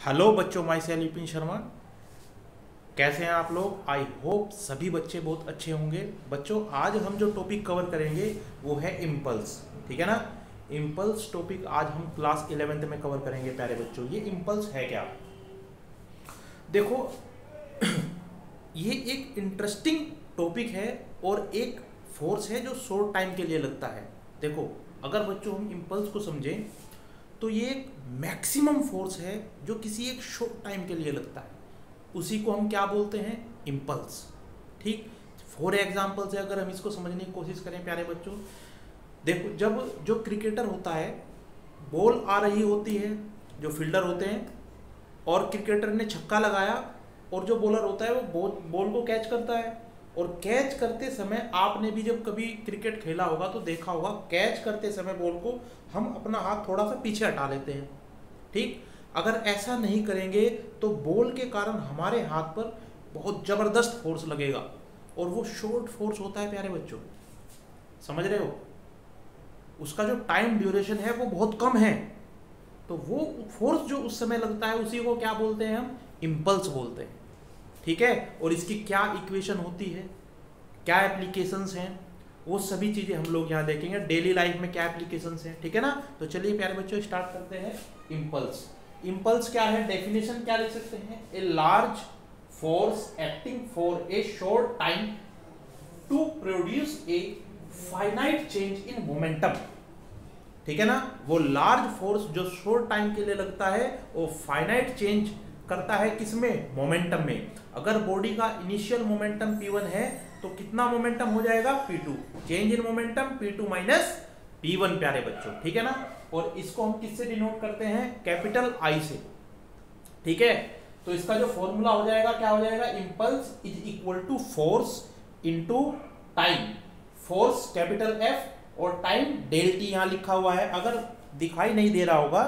Hello बच्चों, my self Vipin Sharma. कैसे हैं आप लोग? आई होप सभी बच्चे बहुत अच्छे होंगे। बच्चों, आज हम जो टॉपिक कवर करेंगे वो है इम्पल्स। ठीक है ना? इम्पल्स टॉपिक आज हम क्लास 11th में कवर करेंगे। प्यारे बच्चों, ये इम्पल्स है क्या? देखो ये एक इंटरेस्टिंग टॉपिक है और एक फोर्स है जो शॉर्ट टाइम के लिए लगता है। देखो, अगर बच्चों हम इम्पल्स को समझें तो ये एक मैक्सिमम फोर्स है जो किसी एक शॉर्ट टाइम के लिए लगता है, उसी को हम क्या बोलते हैं? इम्पल्स। ठीक, फॉर एग्जाम्पल से अगर हम इसको समझने की कोशिश करें प्यारे बच्चों, देखो, जब जो क्रिकेटर होता है, बॉल आ रही होती है, जो फील्डर होते हैं, और क्रिकेटर ने छक्का लगाया और जो बॉलर होता है वो बॉल को कैच करता है। और कैच करते समय आपने भी जब कभी क्रिकेट खेला होगा तो देखा होगा, कैच करते समय बॉल को हम अपना हाथ थोड़ा सा पीछे हटा लेते हैं। ठीक, अगर ऐसा नहीं करेंगे तो बॉल के कारण हमारे हाथ पर बहुत ज़बरदस्त फोर्स लगेगा और वो शॉर्ट फोर्स होता है प्यारे बच्चों। समझ रहे हो? उसका जो टाइम ड्यूरेशन है वो बहुत कम है, तो वो फोर्स जो उस समय लगता है उसी को क्या बोलते हैं? हम इम्पल्स बोलते हैं। ठीक है? और इसकी क्या इक्वेशन होती है, क्या एप्लीकेशंस हैं, वो सभी चीज़ें हम लोग यहाँ देखेंगे। डेली लाइफ में क्या एप्लीकेशंस हैं। ठीक है ना? तो चलिए प्यारे बच्चों, स्टार्ट करते हैं। इम्पल्स, इम्पल्स क्या है? डेफिनेशन क्या लिख सकते हैं? A large force acting for a short time to produce a finite change in momentum. ठीक है ना? वो लार्ज फोर्स जो शॉर्ट टाइम के लिए लगता है वो फाइनाइट चेंज करता है किसमें? मोमेंटम में। अगर बॉडी का इनिशियल मोमेंटम P1 है तो कितना मोमेंटम हो जाएगा? P2। Change in momentum P2 minus P1 प्यारे बच्चों। ठीक है ना? और इसको हम किससे डिनोट करते हैं? कैपिटल I से। ठीक है? तो इसका जो फॉर्मूला हो जाएगा, क्या हो जाएगा? Impulse is equal to force into time. Force capital F और टाइम डेल T यहाँ लिखा हुआ है। अगर दिखाई नहीं दे रहा होगा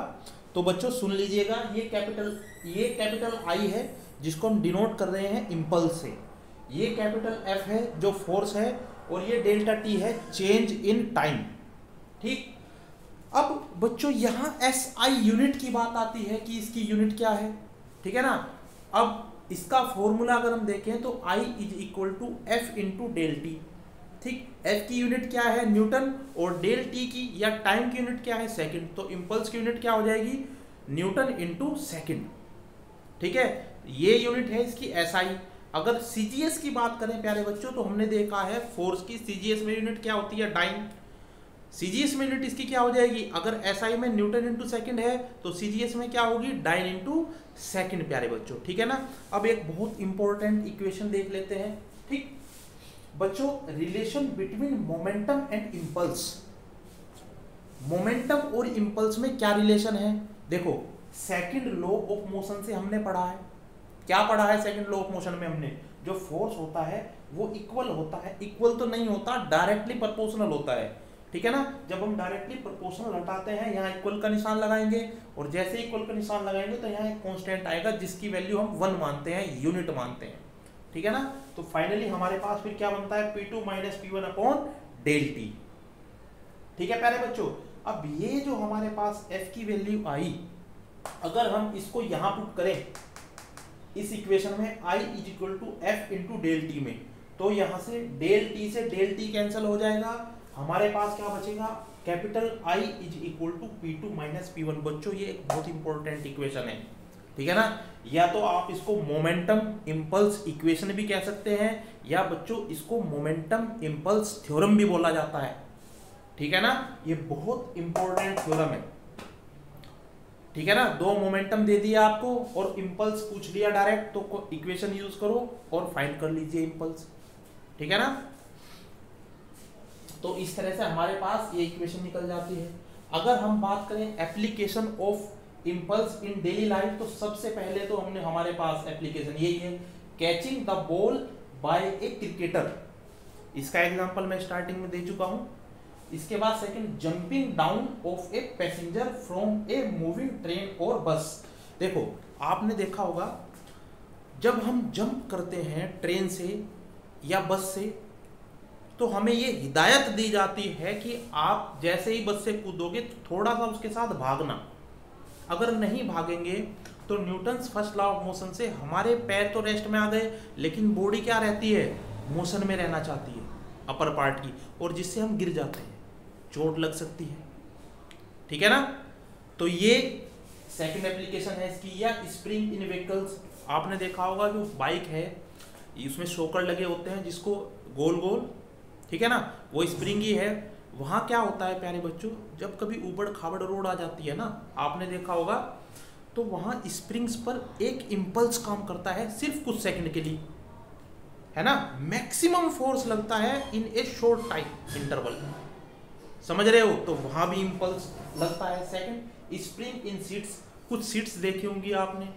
तो बच्चों सुन लीजिएगा, ये कैपिटल I है जिसको हम डिनोट कर रहे हैं इम्पल्स से। ये कैपिटल F है जो फोर्स है और ये डेल्टा T है चेंज इन टाइम। ठीक, अब बच्चों यहाँ SI यूनिट की बात आती है कि इसकी यूनिट क्या है। ठीक है ना? अब इसका फॉर्मूला अगर हम देखें तो I is equal to F into del T. ठीक, F की यूनिट क्या है? न्यूटन, और डेल T की या टाइम की यूनिट क्या है? सेकंड। तो इम्पल्स की यूनिट क्या हो जाएगी? Newton into second. ठीक है, ये यूनिट है इसकी SI। अगर CGS की बात करें प्यारे बच्चों तो हमने देखा है फोर्स की CGS में यूनिट क्या होती है? डाइन। CGS में यूनिट इसकी क्या हो जाएगी? अगर SI में न्यूटन इंटू सेकेंड है तो CGS में क्या होगी? डाइन इंटू सेकेंड प्यारे बच्चों। ठीक है ना? अब एक बहुत इंपॉर्टेंट इक्वेशन देख लेते हैं। ठीक बच्चों, relation between momentum and impulse. Momentum और इम्पल्स में क्या रिलेशन है? देखो, सेकंड लॉ ऑफ मोशन से हमने पढ़ा है। क्या पढ़ा है सेकंड लॉ ऑफ मोशन में? हमने जो फोर्स होता है वो इक्वल होता है, इक्वल तो नहीं होता, डायरेक्टली प्रोपोर्शनल होता है। ठीक है ना? जब हम डायरेक्टली प्रोपोर्शनल हटाते हैं, यहाँ इक्वल का निशान लगाएंगे और जैसे इक्वल का निशान लगाएंगे तो यहाँ एक कांस्टेंट आएगा जिसकी वैल्यू हम 1 मानते हैं, यूनिट मानते हैं। ठीक है ना? तो फाइनली हमारे पास फिर क्या बनता है? P2 minus P1 upon del T। ठीक है प्यारे बच्चों, अब ये जो हमारे पास F की वैल्यू आई, अगर हम इसको यहां पुट करें इस इक्वेशन में, I is equal to F into del T में, तो यहां से डेल T से डेल T कैंसिल हो जाएगा। हमारे पास क्या बचेगा? Capital I is equal to P2 minus P1। बच्चों, ये एक बहुत इंपॉर्टेंट इक्वेशन है। ठीक है ना? या तो आप इसको मोमेंटम इम्पल्स इक्वेशन भी कह सकते हैं, या बच्चों इसको मोमेंटम इम्पल्स थ्योरम भी बोला जाता है। ठीक है ना? ये बहुत इंपॉर्टेंट थ्योरम है। ठीक है ना? दो मोमेंटम दे दिया आपको और इम्पल्स पूछ लिया डायरेक्ट, तो इक्वेशन यूज करो और फाइंड कर लीजिए इम्पल्स। ठीक है ना? तो इस तरह से हमारे पास ये इक्वेशन निकल जाती है। अगर हम बात करें application of impulse in daily life, तो सबसे पहले तो हमने हमारे पास एप्लीकेशन यही है, catching the ball by a cricketer. इसका एग्जांपल मैं स्टार्टिंग में दे चुका हूं। इसके बाद second, jumping down of a passenger from a moving train और बस। देखो, आपने देखा होगा जब हम जंप करते हैं ट्रेन से या बस से तो हमें ये हिदायत दी जाती है कि आप जैसे ही बस से कूदोगे तो थोड़ा सा उसके साथ भागना। अगर नहीं भागेंगे तो Newton's first law of motion से हमारे पैर तो रेस्ट में आ गए, लेकिन बॉडी क्या रहती है, मोशन में रहना चाहती है अपर पार्ट की, और जिससे हम गिर जाते हैं, चोट लग सकती है, ठीक है ना। तो ये सेकंड एप्लीकेशन है इसकी। या स्प्रिंग इन व्हीकल्स, आपने देखा होगा जो बाइक है उसमें शॉकर लगे होते हैं जिसको गोल गोल, ठीक है ना, वो स्प्रिंग ही है। वहाँ क्या होता है प्यारे बच्चों, जब कभी ऊबड़ खाबड़ रोड आ जाती है ना, आपने देखा होगा, तो वहाँ स्प्रिंग्स पर एक इम्पल्स काम करता है सिर्फ कुछ सेकंड के लिए, है ना, मैक्सिमम फोर्स लगता है इन ए शॉर्ट टाइम इंटरवल, समझ रहे हो। तो वहाँ भी इम्पल्स लगता है। सेकंड स्प्रिंग इन सीट्स, कुछ सीट्स देखी होंगी आपने,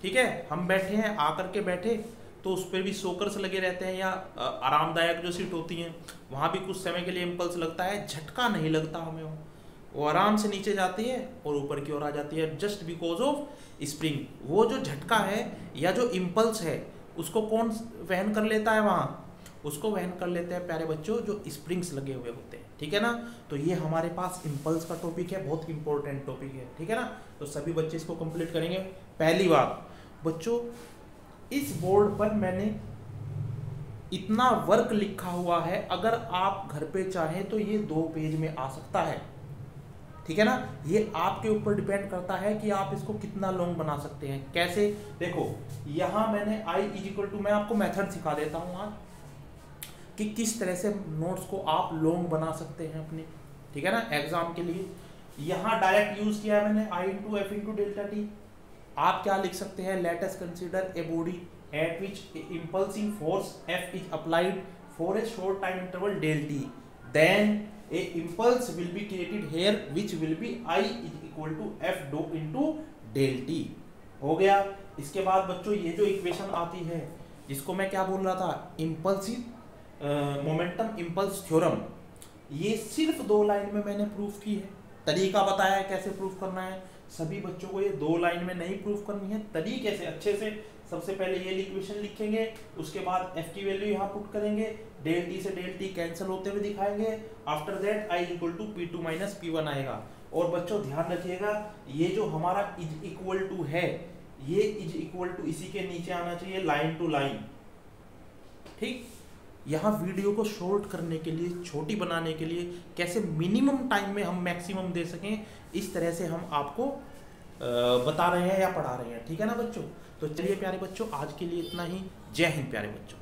ठीक है, हम बैठे हैं, आकर के बैठे तो उस पर भी सोकर्स लगे रहते हैं, या आरामदायक जो सीट होती हैं वहाँ भी कुछ समय के लिए इम्पल्स लगता है, झटका नहीं लगता हमें, वो आराम से नीचे जाती है और ऊपर की ओर आ जाती है, जस्ट बिकॉज ऑफ स्प्रिंग। वो जो झटका है या जो इम्पल्स है उसको कौन वहन कर लेता है, वहाँ उसको वहन कर लेते हैं प्यारे बच्चों जो स्प्रिंग्स लगे हुए होते हैं, ठीक है ना। तो ये हमारे पास इम्पल्स का टॉपिक है, बहुत इंपॉर्टेंट टॉपिक है, ठीक है ना। तो सभी बच्चे इसको कंप्लीट करेंगे। पहली बात बच्चों, इस बोर्ड पर मैंने इतना वर्क लिखा हुआ है, अगर आप घर पे चाहें तो ये 2 पेज में आ सकता है, ठीक है ना। ये आपके ऊपर डिपेंड करता है कि आप इसको कितना लॉन्ग बना सकते हैं। कैसे, देखो यहाँ मैंने I=, मैं आपको मेथड सिखा देता हूँ आज कि किस तरह से नोट्स को आप लॉन्ग बना सकते हैं अपने, ठीक है ना, एग्जाम के लिए। यहाँ डायरेक्ट यूज किया है मैंने I×F×Δt। आप क्या लिख सकते हैं, let us consider a body at which impulsing force F is applied for a short time interval ΔT, then a impulse will be created here which will be I=F×Δt। हो गया। इसके बाद बच्चों ये जो इक्वेशन आती है जिसको मैं क्या बोल रहा था, इम्पल्सिव मोमेंटम इम्पल्स थ्योरम, ये सिर्फ 2 लाइन में मैंने प्रूफ की है। तरीका बताया है कैसे प्रूफ करना है। सभी बच्चों को ये 2 लाइन में नहीं प्रूफ करनी है, तरीके से अच्छे से। सबसे पहले ये इक्वेशन लिखेंगे, उसके बाद f की वैल्यू यहाँ पुट करेंगे, ΔT से ΔT कैंसिल होते हुए दिखाएंगे। आफ्टर दैट I=P2 - P1 आएगा। और बच्चों ध्यान रखिएगा, ये जो हमारा इज इक्वल टू है, ये इज इक्वल टू इसी के नीचे आना चाहिए, लाइन टू लाइन, ठीक। यहाँ वीडियो को शॉर्ट करने के लिए, छोटी बनाने के लिए, कैसे मिनिमम टाइम में हम मैक्सिमम दे सकें, इस तरह से हम आपको बता रहे हैं या पढ़ा रहे हैं, ठीक है ना बच्चों। तो चलिए प्यारे बच्चों, आज के लिए इतना ही। जय हिंद प्यारे बच्चों।